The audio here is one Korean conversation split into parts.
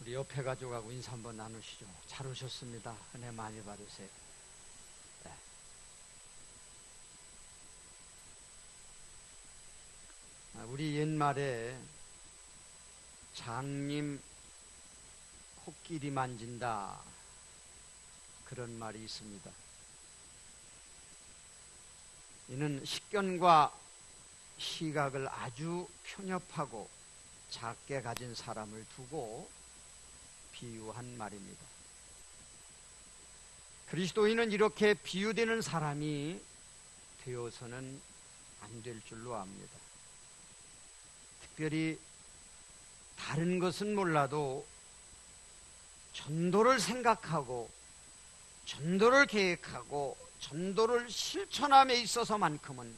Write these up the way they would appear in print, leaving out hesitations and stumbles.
우리 옆에 가족하고 인사 한번 나누시죠. 잘 오셨습니다. 은혜 많이 받으세요. 네. 우리 옛말에 장님 코끼리 만진다 그런 말이 있습니다. 이는 식견과 시각을 아주 편협하고 작게 가진 사람을 두고 비유한 말입니다. 그리스도인은 이렇게 비유되는 사람이 되어서는 안 될 줄로 압니다. 특별히 다른 것은 몰라도 전도를 생각하고 전도를 계획하고 전도를 실천함에 있어서만큼은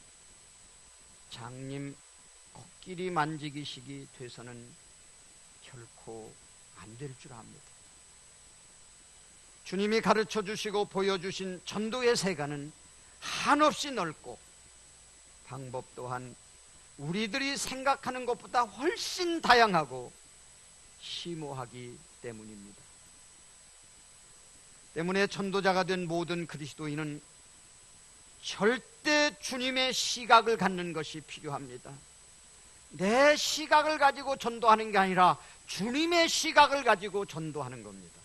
장님 코끼리 만지기식이 돼서는 결코 안 될 줄 압니다. 주님이 가르쳐 주시고 보여주신 전도의 세계는 한없이 넓고 방법 또한 우리들이 생각하는 것보다 훨씬 다양하고 심오하기 때문입니다. 때문에 전도자가 된 모든 그리스도인은 절대 주님의 시각을 갖는 것이 필요합니다. 내 시각을 가지고 전도하는 게 아니라 주님의 시각을 가지고 전도하는 겁니다.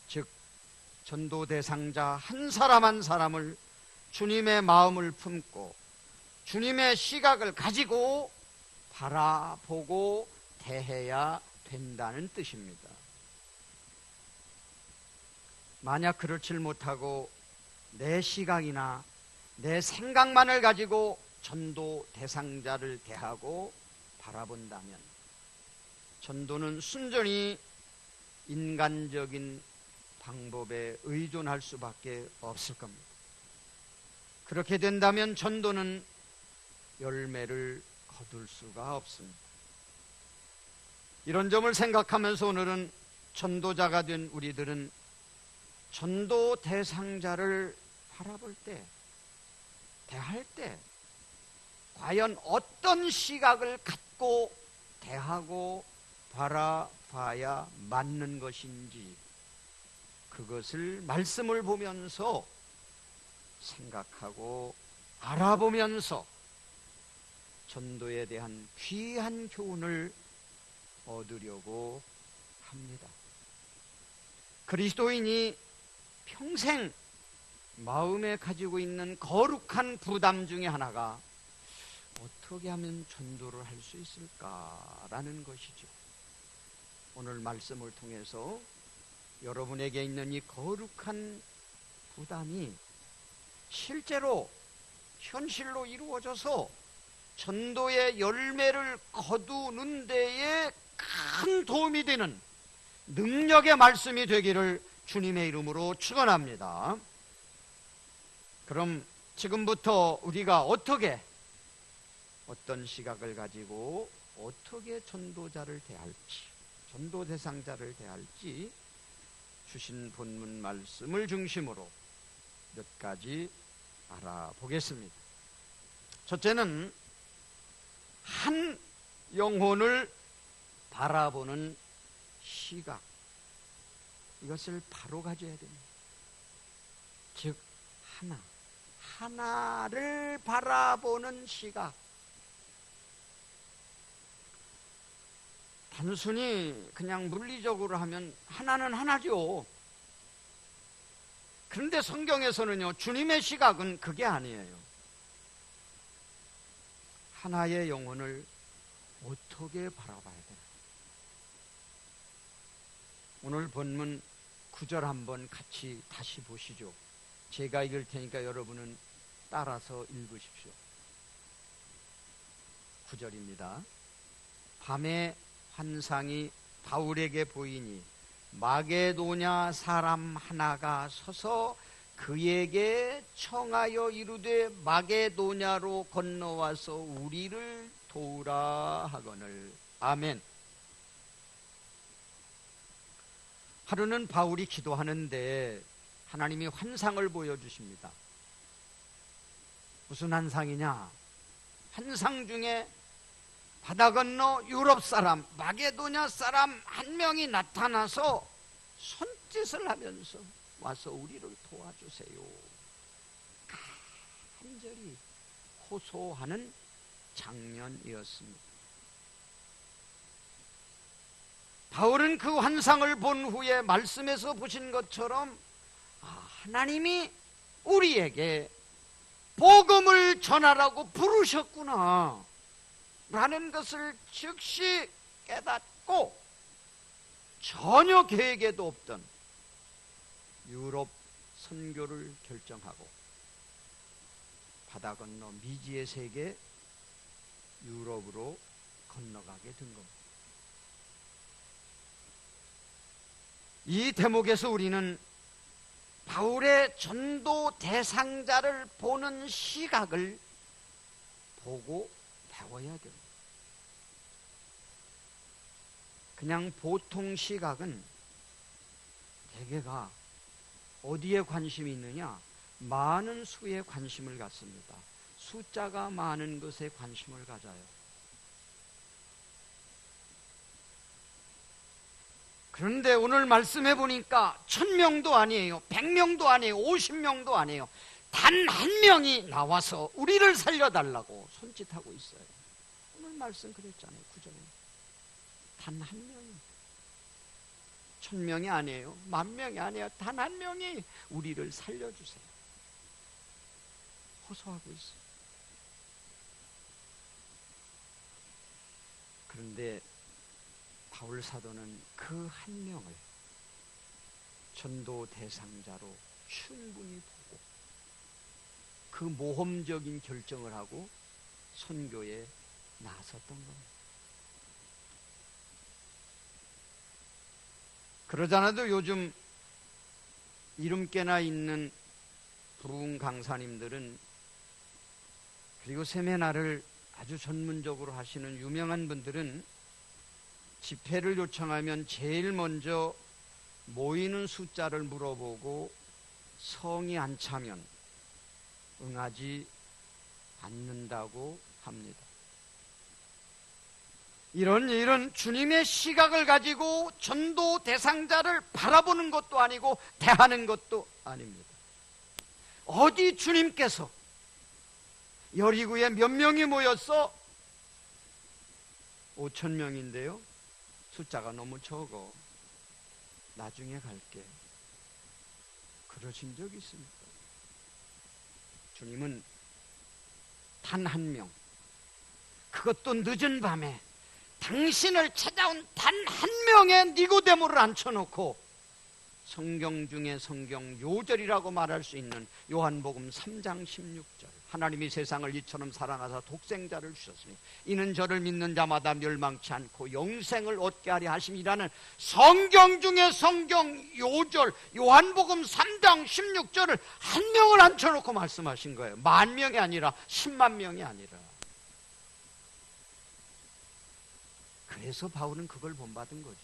즉 전도 대상자 한 사람 한 사람을 주님의 마음을 품고 주님의 시각을 가지고 바라보고 대해야 된다는 뜻입니다. 만약 그렇지 못하고 내 시각이나 내 생각만을 가지고 전도 대상자를 대하고 바라본다면 전도는 순전히 인간적인 방법에 의존할 수밖에 없을 겁니다. 그렇게 된다면 전도는 열매를 거둘 수가 없습니다. 이런 점을 생각하면서 오늘은 전도자가 된 우리들은 전도 대상자를 바라볼 때, 대할 때 과연 어떤 시각을 갖고 대하고 바라봐야 맞는 것인지 그것을 말씀을 보면서 생각하고 알아보면서 전도에 대한 귀한 교훈을 얻으려고 합니다. 그리스도인이 평생 마음에 가지고 있는 거룩한 부담 중에 하나가 어떻게 하면 전도를 할 수 있을까라는 것이죠. 오늘 말씀을 통해서 여러분에게 있는 이 거룩한 부담이 실제로 현실로 이루어져서 전도의 열매를 거두는 데에 큰 도움이 되는 능력의 말씀이 되기를 주님의 이름으로 축원합니다. 그럼 지금부터 우리가 어떤 시각을 가지고 어떻게 전도자를 대할지, 전도 대상자를 대할지 주신 본문 말씀을 중심으로 몇 가지 알아보겠습니다. 첫째는 한 영혼을 바라보는 시각, 이것을 바로 가져야 됩니다. 즉 하나를 바라보는 시각. 단순히 그냥 물리적으로 하면 하나는 하나죠. 그런데 성경에서는요, 주님의 시각은 그게 아니에요. 하나의 영혼을 어떻게 바라봐야 되나? 오늘 본문 9절 한번 같이 다시 보시죠. 제가 읽을 테니까 여러분은 따라서 읽으십시오. 9절입니다. 밤에 환상이 바울에게 보이니 마게도냐 사람 하나가 서서 그에게 청하여 이르되 마게도냐로 건너와서 우리를 도우라 하거늘. 아멘. 하루는 바울이 기도하는데 하나님이 환상을 보여주십니다. 무슨 환상이냐? 환상 중에 바다 건너 유럽 사람, 마게도냐 사람 한 명이 나타나서 손짓을 하면서 와서 우리를 도와주세요, 간절히 호소하는 장면이었습니다. 바울은 그 환상을 본 후에 말씀에서 보신 것처럼 하나님이 우리에게 복음을 전하라고 부르셨구나 라는 것을 즉시 깨닫고 전혀 계획에도 없던 유럽 선교를 결정하고 바다 건너 미지의 세계 유럽으로 건너가게 된 겁니다. 이 대목에서 우리는 바울의 전도 대상자를 보는 시각을 보고 배워야 됩니다. 그냥 보통 시각은 대개가 어디에 관심이 있느냐? 많은 수에 관심을 갖습니다. 숫자가 많은 것에 관심을 가져요. 그런데 오늘 말씀해 보니까 1000명도 아니에요, 100명도 아니에요, 50명도 아니에요. 단 한 명이 나와서 우리를 살려달라고 손짓하고 있어요. 오늘 말씀 그랬잖아요. 9절에 단 한 명이, 1000명이 아니에요, 10,000명이 아니에요. 단 한 명이 우리를 살려주세요 호소하고 있어요. 그런데 바울 사도는 그 한 명을 전도 대상자로 충분히 보고 그 모험적인 결정을 하고 선교에 나섰던 겁니다. 그러잖아도 요즘 이름께나 있는 부흥 강사님들은, 그리고 세미나를 아주 전문적으로 하시는 유명한 분들은 집회를 요청하면 제일 먼저 모이는 숫자를 물어보고 성이 안 차면 응하지 않는다고 합니다. 이런 주님의 시각을 가지고 전도 대상자를 바라보는 것도 아니고 대하는 것도 아닙니다. 어디 주님께서 여리고에 몇 명이 모였어? 5,000명인데요 숫자가 너무 적어, 나중에 갈게, 그러신 적이 있습니까? 주님은 단 한 명, 그것도 늦은 밤에 당신을 찾아온 단 한 명의 니고데모를 앉혀놓고 성경 중에 성경 요절이라고 말할 수 있는 요한복음 3장 16절, 하나님이 세상을 이처럼 사랑하사 독생자를 주셨으니 이는 저를 믿는 자마다 멸망치 않고 영생을 얻게 하려 하심이라는 성경 중에 성경 요절 요한복음 3장 16절을 한 명을 앉혀놓고 말씀하신 거예요. 10,000명이 아니라 10만 명이 아니라. 그래서 바울은 그걸 본받은 거죠.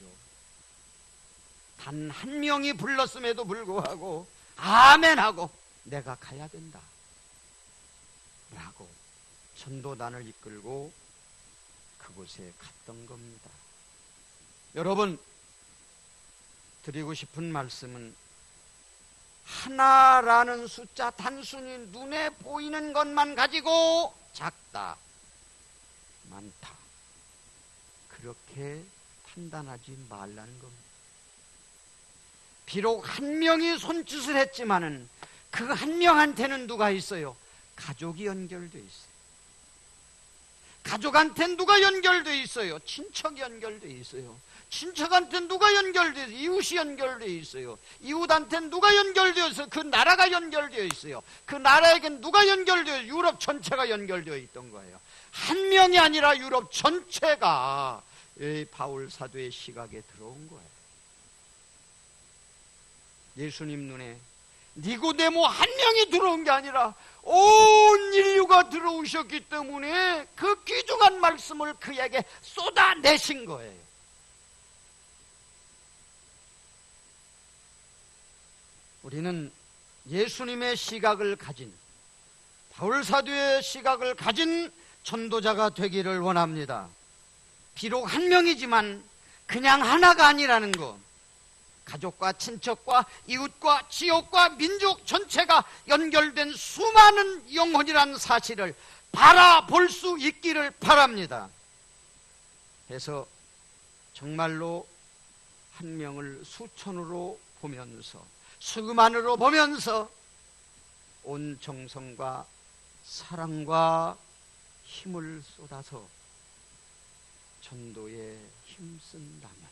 단 한 명이 불렀음에도 불구하고 아멘하고 내가 가야 된다 라고 전도단을 이끌고 그곳에 갔던 겁니다. 여러분, 드리고 싶은 말씀은 하나라는 숫자, 단순히 눈에 보이는 것만 가지고 작다, 많다, 그렇게 판단하지 말라는 겁니다. 비록 한 명이 손짓을 했지만은 그 한 명한테는 누가 있어요? 가족이 연결되어 있어요. 가족한테는 누가 연결되어 있어요? 친척이 연결되어 있어요. 친척한테는 누가 연결되어 있어요? 이웃이 연결되어 있어요. 이웃한테는 누가 연결되어 있어요? 그 나라가 연결되어 있어요. 그 나라에겐 누가 연결되어 있어요? 유럽 전체가 연결되어 있던 거예요. 한 명이 아니라 유럽 전체가 바울 사도의 시각에 들어온 거예요. 예수님 눈에 니고데모 한 명이 들어온 게 아니라 온 인류가 들어오셨기 때문에 그 귀중한 말씀을 그에게 쏟아내신 거예요. 우리는 예수님의 시각을 가진, 바울 사도의 시각을 가진 전도자가 되기를 원합니다. 비록 한 명이지만 그냥 하나가 아니라는 것, 가족과 친척과 이웃과 지역과 민족 전체가 연결된 수많은 영혼이라는 사실을 바라볼 수 있기를 바랍니다. 그래서 정말로 한 명을 수천으로 보면서, 수만으로 보면서 온 정성과 사랑과 힘을 쏟아서 전도에 힘쓴다면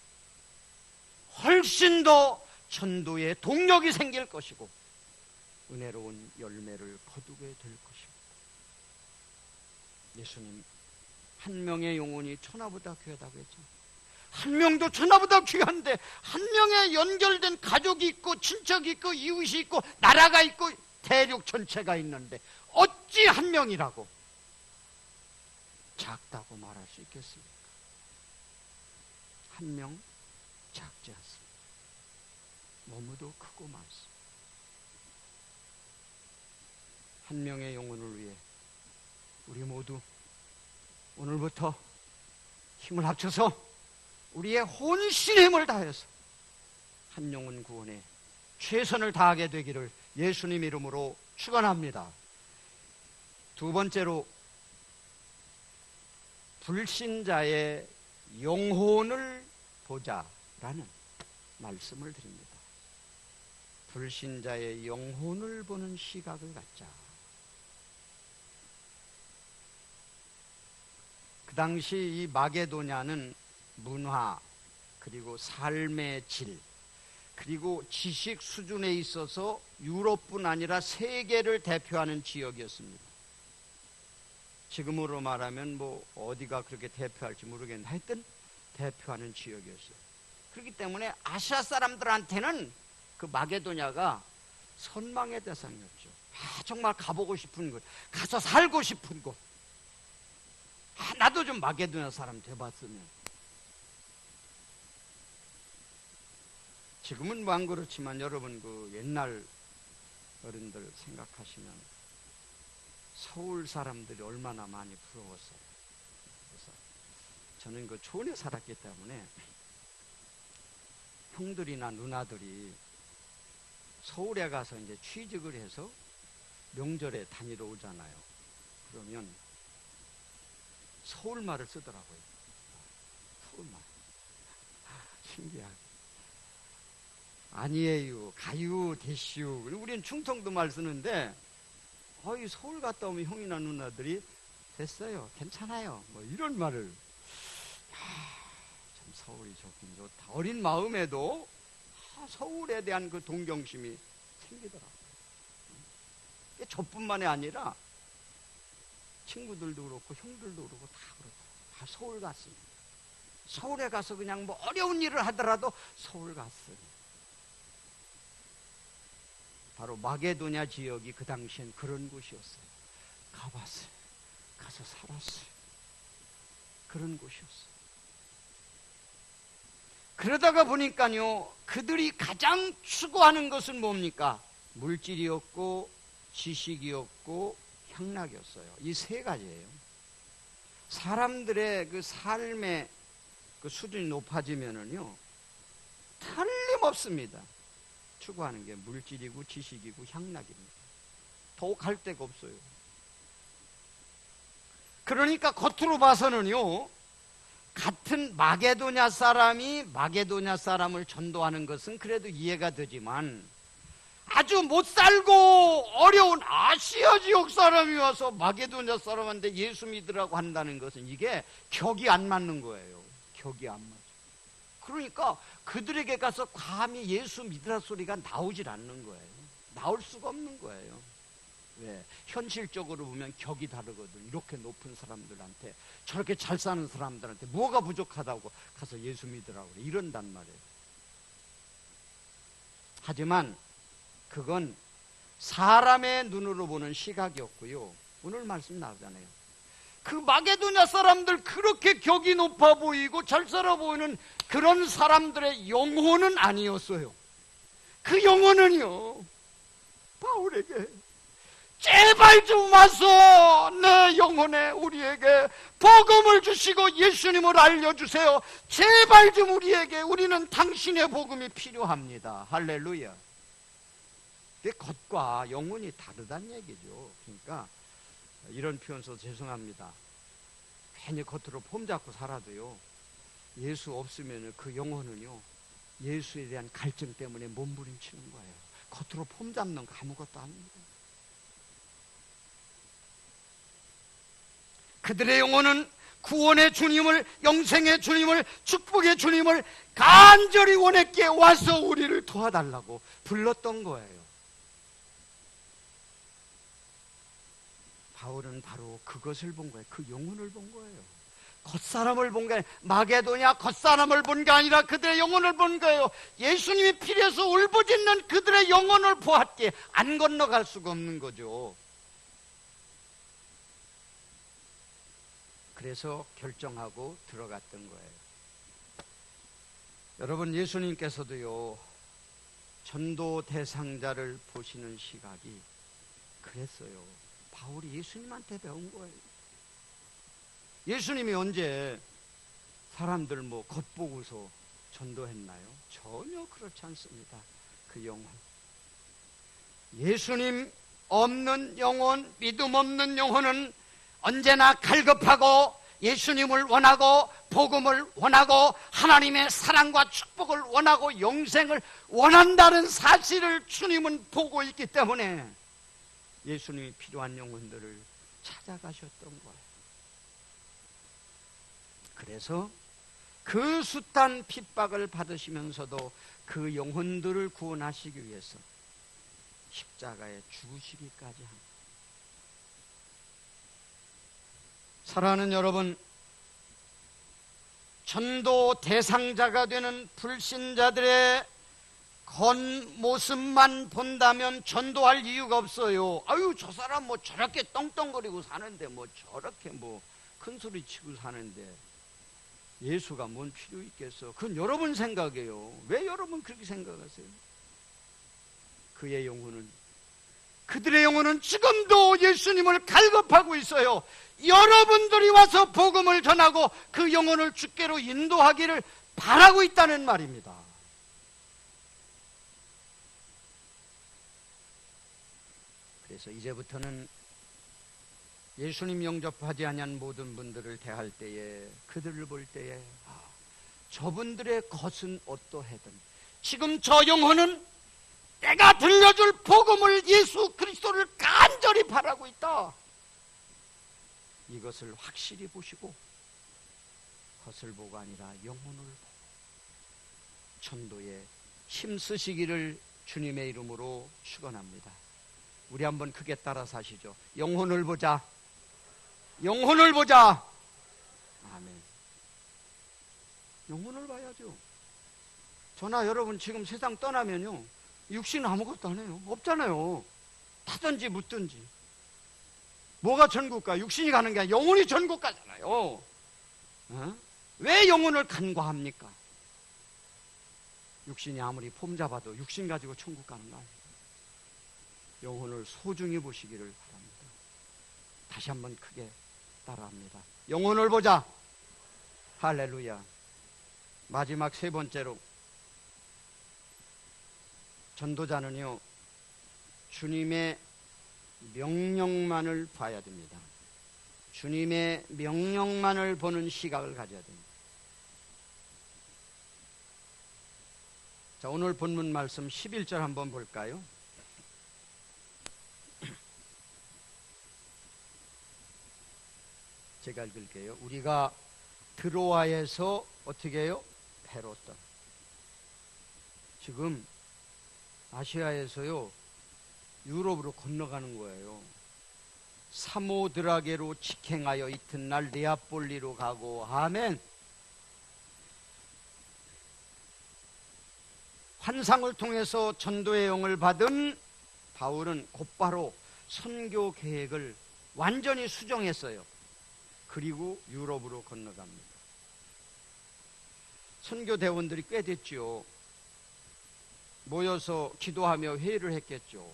훨씬 더 전도의 동력이 생길 것이고 은혜로운 열매를 거두게 될 것입니다. 예수님, 한 명의 영혼이 천하보다 귀하다고 했죠. 한 명도 천하보다 귀한데 한 명에 연결된 가족이 있고 친척이 있고 이웃이 있고 나라가 있고 대륙 전체가 있는데 어찌 한 명이라고 작다고 말할 수 있겠습니까? 한 명 작지 않습니다. 너무도 크고 많습니다. 한 명의 영혼을 위해 우리 모두 오늘부터 힘을 합쳐서 우리의 혼신의 힘을 다해서 한 영혼 구원에 최선을 다하게 되기를 예수님 이름으로 축원합니다. 두 번째로, 불신자의 영혼을 보자라는 말씀을 드립니다. 불신자의 영혼을 보는 시각을 갖자. 그 당시 이 마게도냐는 문화, 그리고 삶의 질, 그리고 지식 수준에 있어서 유럽뿐 아니라 세계를 대표하는 지역이었습니다. 지금으로 말하면 뭐 어디가 그렇게 대표할지 모르겠는데 하여튼 대표하는 지역이었어요. 그렇기 때문에 아시아 사람들한테는 그 마게도냐가 선망의 대상이었죠. 정말 가보고 싶은 곳, 가서 살고 싶은 곳. 나도 좀 마게도냐 사람 돼봤으면. 지금은 뭐 안 그렇지만 여러분 그 옛날 어른들 생각하시면 서울 사람들이 얼마나 많이 부러웠어요. 그래서 저는 그 초원에 살았기 때문에 형들이나 누나들이 서울에 가서 이제 취직을 해서 명절에 다니러 오잖아요. 그러면 서울말을 쓰더라고요. 서울말. 신기하게. 아니에요, 가유, 대시유. 우리는 충청도 말 쓰는데, 이 서울 갔다 오면 형이나 누나들이 됐어요, 괜찮아요, 뭐 이런 말을. 참 서울이 좋긴 좋다. 어린 마음에도 서울에 대한 그 동경심이 생기더라고요. 저뿐만이 아니라 친구들도 그렇고 형들도 그렇고 다 그렇고 다 서울 갔습니다. 서울에 가서 그냥 뭐 어려운 일을 하더라도 서울 갔어요. 바로 마게도냐 지역이 그 당시엔 그런 곳이었어요. 가봤어요. 가서 살았어요. 그런 곳이었어요. 그러다가 보니까요, 그들이 가장 추구하는 것은 뭡니까? 물질이었고 지식이었고 향락이었어요. 이 세 가지예요. 사람들의 그 삶의 그 수준이 높아지면은요, 틀림없습니다. 추구하는 게 물질이고 지식이고 향락입니다. 더 갈 데가 없어요. 그러니까 겉으로 봐서는요, 같은 마게도냐 사람이 마게도냐 사람을 전도하는 것은 그래도 이해가 되지만, 아주 못 살고 어려운 아시아 지역 사람이 와서 마게도냐 사람한테 예수 믿으라고 한다는 것은 이게 격이 안 맞는 거예요. 격이 안 맞아요. 그러니까 그들에게 가서 감히 예수 믿으라 소리가 나오질 않는 거예요. 나올 수가 없는 거예요. 왜? 현실적으로 보면 격이 다르거든. 이렇게 높은 사람들한테, 저렇게 잘 사는 사람들한테 뭐가 부족하다고 가서 예수 믿으라고 그래. 이런단 말이에요. 하지만 그건 사람의 눈으로 보는 시각이었고요. 오늘 말씀 나오잖아요. 그 마게도냐 사람들, 그렇게 격이 높아 보이고 잘 살아 보이는 그런 사람들의 영혼은 아니었어요. 그 영혼은요, 바울에게 제발 좀 와서 내 영혼에 우리에게 복음을 주시고 예수님을 알려주세요. 제발 좀 우리에게, 우리는 당신의 복음이 필요합니다. 할렐루야. 근데 겉과 영혼이 다르다는 얘기죠. 그러니까 이런 표현 써서 죄송합니다. 괜히 겉으로 폼 잡고 살아도요, 예수 없으면 그 영혼은요, 예수에 대한 갈증 때문에 몸부림치는 거예요. 겉으로 폼 잡는 거 아무것도 아닙니다. 그들의 영혼은 구원의 주님을, 영생의 주님을, 축복의 주님을 간절히 원했기에 와서 우리를 도와달라고 불렀던 거예요. 바울은 바로 그것을 본 거예요. 그 영혼을 본 거예요. 겉사람을 본 게 아니라, 마게도냐 겉사람을 본 게 아니라 그들의 영혼을 본 거예요. 예수님이 필요해서 울부짖는 그들의 영혼을 보았기에 안 건너갈 수가 없는 거죠. 그래서 결정하고 들어갔던 거예요. 여러분, 예수님께서도요, 전도 대상자를 보시는 시각이 그랬어요. 바울이 예수님한테 배운 거예요. 예수님이 언제 사람들 겉보고서 전도했나요? 전혀 그렇지 않습니다. 그 영혼, 예수님 없는 영혼, 믿음 없는 영혼은 언제나 갈급하고 예수님을 원하고 복음을 원하고 하나님의 사랑과 축복을 원하고 영생을 원한다는 사실을 주님은 보고 있기 때문에 예수님이 필요한 영혼들을 찾아가셨던 거예요. 그래서 그 숱한 핍박을 받으시면서도 그 영혼들을 구원하시기 위해서 십자가에 죽으시기까지 합니다. 사랑하는 여러분, 전도 대상자가 되는 불신자들의 겉모습만 본다면 전도할 이유가 없어요. 아유, 저 사람 저렇게 떵떵거리고 사는데 저렇게 큰 소리 치고 사는데 예수가 뭔 필요 있겠어? 그건 여러분 생각이에요. 왜 여러분 그렇게 생각하세요? 그들의 영혼은 지금도 예수님을 갈급하고 있어요. 여러분들이 와서 복음을 전하고 그 영혼을 주께로 인도하기를 바라고 있다는 말입니다. 그래서 이제부터는 예수님 영접하지 아니한 모든 분들을 대할 때에, 그들을 볼 때에, 저분들의 것은 어떠하든 지금 저 영혼은 내가 들려줄 복음을, 예수 그리스도를 간절히 바라고 있다. 이것을 확실히 보시고 것을 보고 아니라 영혼을 보고 전도에 힘쓰시기를 주님의 이름으로 축원합니다. 우리 한번 크게 따라서 하시죠. 영혼을 보자. 영혼을 보자. 아멘. 영혼을 봐야죠. 저나 여러분 지금 세상 떠나면요, 육신은 아무것도 안 해요. 없잖아요. 타든지 묻든지. 뭐가 전국 가? 육신이 가는 게 아니라 영혼이 전국 가잖아요. 왜 영혼을 간과합니까? 육신이 아무리 폼 잡아도 육신 가지고 천국 가는 거 아니에요. 영혼을 소중히 보시기를 바랍니다. 다시 한번 크게 따라합니다. 영혼을 보자. 할렐루야. 마지막 세 번째로, 전도자는요, 주님의 명령만을 봐야 됩니다. 주님의 명령만을 보는 시각을 가져야 됩니다. 자, 오늘 본문 말씀 11절 한번 볼까요? 제가 읽을게요. 우리가 드로아에서 어떻게 해요? 배로 떠. 지금 아시아에서요, 유럽으로 건너가는 거예요. 사모드라게로 직행하여 이튿날 네아폴리로 가고. 아멘. 환상을 통해서 전도의 영을 받은 바울은 곧바로 선교 계획을 완전히 수정했어요. 그리고 유럽으로 건너갑니다. 선교 대원들이 꽤 됐죠. 모여서 기도하며 회의를 했겠죠.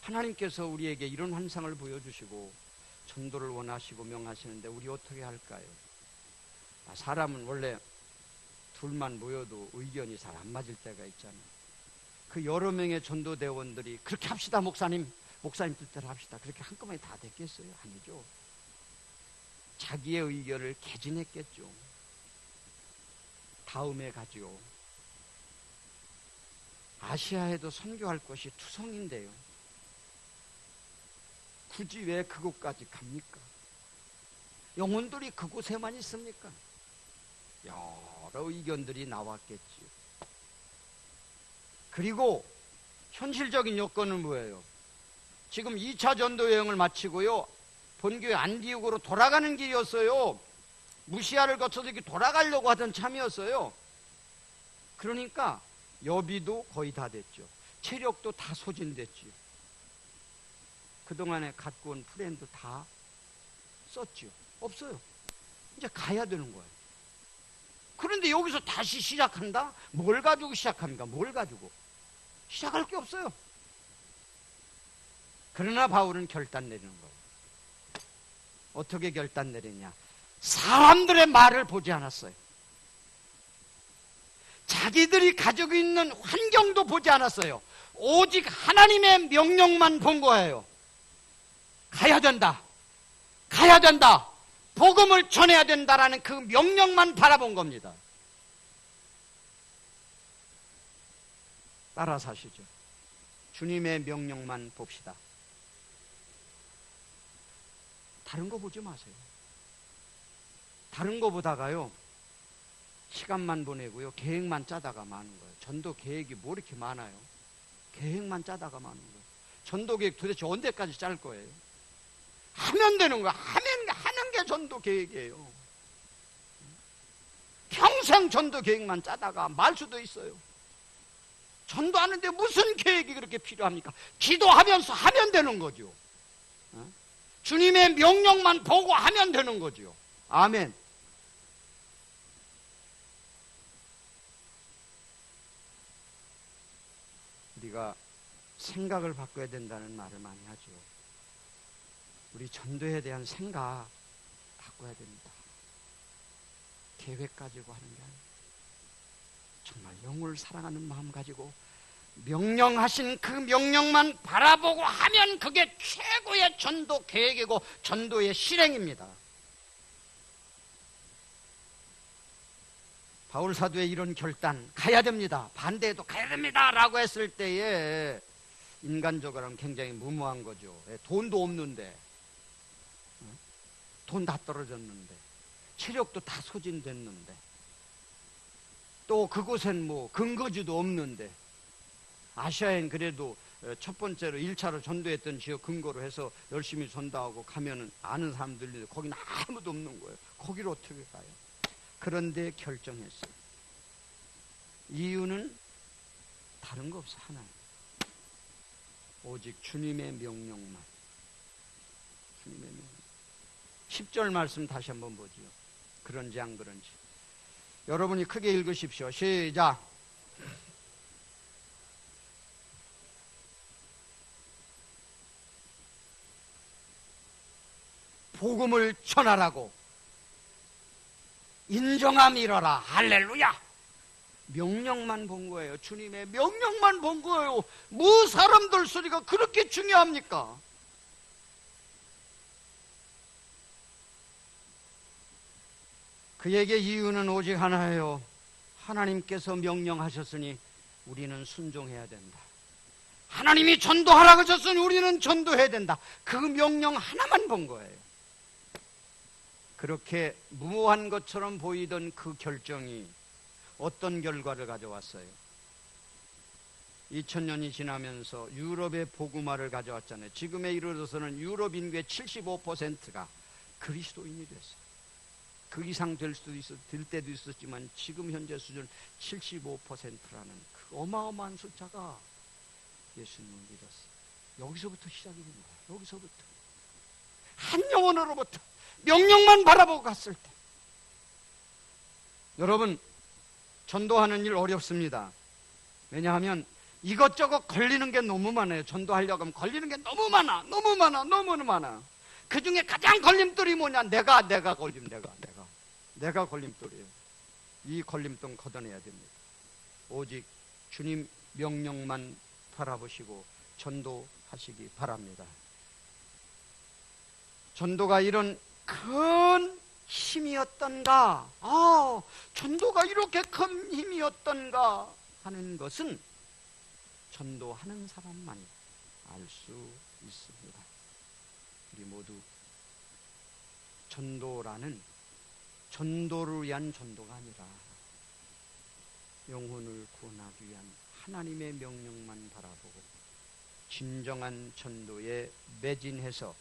하나님께서 우리에게 이런 환상을 보여주시고 전도를 원하시고 명하시는데 우리 어떻게 할까요? 사람은 원래 둘만 모여도 의견이 잘 안 맞을 때가 있잖아요. 그 여러 명의 전도대원들이 그렇게 합시다 목사님 뜻대로 합시다 그렇게 한꺼번에 다 됐겠어요? 아니죠. 자기의 의견을 개진했겠죠. 다음에 가지요. 아시아에도 선교할 것이 투성인데요. 굳이 왜 그곳까지 갑니까? 영혼들이 그곳에만 있습니까? 여러 의견들이 나왔겠지요. 그리고 현실적인 여건은 뭐예요? 지금 2차 전도 여행을 마치고요, 본교회 안디옥으로 돌아가는 길이었어요. 무시아를 거쳐서 이렇게 돌아가려고 하던 참이었어요. 그러니까 여비도 거의 다 됐죠. 체력도 다 소진됐죠. 그동안에 갖고 온 플랜도 다 썼죠. 없어요. 이제 가야 되는 거예요. 그런데 여기서 다시 시작한다? 뭘 가지고 시작합니까? 뭘 가지고? 시작할 게 없어요. 그러나 바울은 결단 내리는 거예요. 어떻게 결단 내리냐? 사람들의 말을 보지 않았어요. 자기들이 가지고 있는 환경도 보지 않았어요. 오직 하나님의 명령만 본 거예요. 가야 된다. 가야 된다. 복음을 전해야 된다라는 그 명령만 바라본 겁니다. 따라 사시죠. 주님의 명령만 봅시다. 다른 거 보지 마세요. 다른 거 보다가요, 시간만 보내고요, 계획만 짜다가 마는 거예요. 전도 계획이 뭐 이렇게 많아요? 계획만 짜다가 마는 거예요. 전도 계획 도대체 언제까지 짤 거예요? 하면 되는 거야. 하는 게 전도 계획이에요. 평생 전도 계획만 짜다가 말 수도 있어요. 전도하는데 무슨 계획이 그렇게 필요합니까? 기도하면서 하면 되는 거죠. 주님의 명령만 보고 하면 되는 거죠. 아멘. 우리가 생각을 바꿔야 된다는 말을 많이 하죠. 우리 전도에 대한 생각 바꿔야 됩니다. 계획 가지고 하는 게 아니에요. 정말 영혼을 사랑하는 마음 가지고 명령하신 그 명령만 바라보고 하면 그게 최고의 전도 계획이고 전도의 실행입니다. 바울 사도의 이런 결단, 가야 됩니다, 반대해도 가야 됩니다 라고 했을 때에 인간적으로는 굉장히 무모한 거죠. 돈도 없는데, 돈 다 떨어졌는데, 체력도 다 소진됐는데, 또 그곳엔 뭐 근거지도 없는데, 아시아엔 그래도 첫 번째로 1차로 전도했던 지역 근거로 해서 열심히 전도하고 가면은 아는 사람들인데 거기는 아무도 없는 거예요. 거기를 어떻게 가요? 그런데 결정했어요. 이유는 다른 거 없어. 하나, 오직 주님의 명령만. 주님의 명령. 10절 말씀 다시 한번 보지요. 그런지 안 그런지 여러분이 크게 읽으십시오. 시작. 복음을 전하라고 인정함 이뤄라. 할렐루야. 명령만 본 거예요. 주님의 명령만 본 거예요. 뭐 사람들 소리가 그렇게 중요합니까? 그에게 이유는 오직 하나예요. 하나님께서 명령하셨으니 우리는 순종해야 된다. 하나님이 전도하라고 하셨으니 우리는 전도해야 된다. 그 명령 하나만 본 거예요. 그렇게 무모한 것처럼 보이던 그 결정이 어떤 결과를 가져왔어요? 2000년이 지나면서 유럽의 복음화를 가져왔잖아요. 지금에 이르러서는 유럽 인구의 75%가 그리스도인이 됐어요. 그 이상 될 때도 있었지만 지금 현재 수준 75%라는 그 어마어마한 숫자가 예수님을 믿었어요. 여기서부터 시작이 된 거예요. 여기서부터. 한 영혼으로부터 명령만 바라보고 갔을 때. 여러분, 전도하는 일 어렵습니다. 왜냐하면 이것저것 걸리는 게 너무 많아요. 전도하려고 하면 걸리는 게 너무 많아. 너무 많아. 그 중에 가장 걸림돌이 뭐냐? 내가 걸림돌이에요. 이 걸림돌 걷어내야 됩니다. 오직 주님 명령만 바라보시고 전도하시기 바랍니다. 전도가 이런 큰 힘이었던가, 전도가 이렇게 큰 힘이었던가 하는 것은 전도하는 사람만 알 수 있습니다. 우리 모두 전도를 위한 전도가 아니라 영혼을 구원하기 위한 하나님의 명령만 바라보고 진정한 전도에 매진해서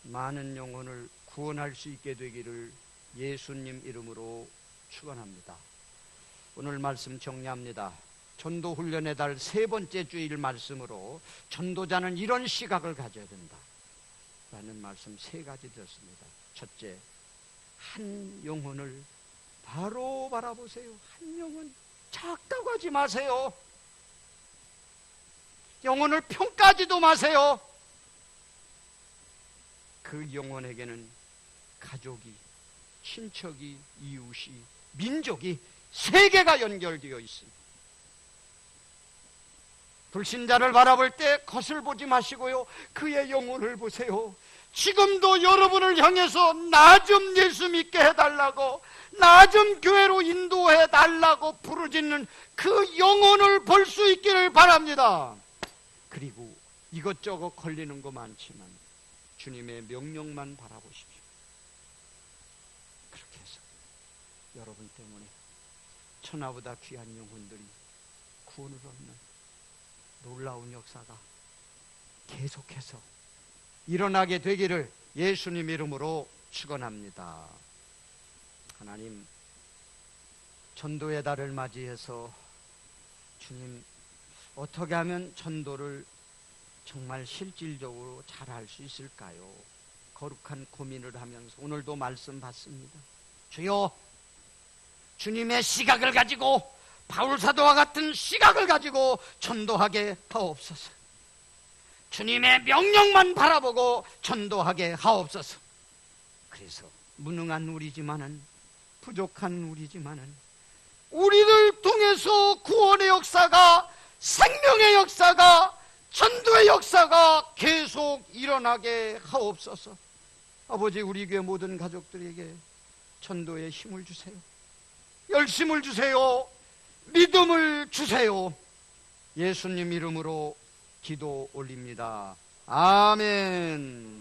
많은 영혼을 구원할 수 있게 되기를 예수님 이름으로 축원합니다. 오늘 말씀 정리합니다. 전도 훈련의 달 3번째 주일 말씀으로 전도자는 이런 시각을 가져야 된다 라는 말씀 3가지 드렸습니다. 첫째, 한 영혼을 바로 바라보세요. 한 영혼 작다고 하지 마세요. 영혼을 평가하지도 마세요. 그 영혼에게는 가족이, 친척이, 이웃이, 민족이, 세계가 연결되어 있습니다. 불신자를 바라볼 때 겉을 보지 마시고요, 그의 영혼을 보세요. 지금도 여러분을 향해서 나 좀 예수 믿게 해달라고, 나 좀 교회로 인도해달라고 부르짖는 그 영혼을 볼 수 있기를 바랍니다. 그리고 이것저것 걸리는 거 많지만 주님의 명령만 바라보십시오. 그렇게 해서 여러분 때문에 천하보다 귀한 영혼들이 구원을 얻는 놀라운 역사가 계속해서 일어나게 되기를 예수님 이름으로 축원합니다. 하나님, 전도의 달을 맞이해서 주님, 어떻게 하면 전도를 정말 실질적으로 잘할 수 있을까요? 거룩한 고민을 하면서 오늘도 말씀 받습니다. 주여, 주님의 시각을 가지고, 바울 사도와 같은 시각을 가지고 전도하게 하옵소서. 주님의 명령만 바라보고 전도하게 하옵소서. 그래서 무능한 우리지만은, 부족한 우리지만은 우리를 통해서 구원의 역사가, 생명의 역사가, 전도의 역사가 계속 일어나게 하옵소서. 아버지, 우리 교회 모든 가족들에게 전도에 힘을 주세요. 열심을 주세요. 믿음을 주세요. 예수님 이름으로 기도 올립니다. 아멘.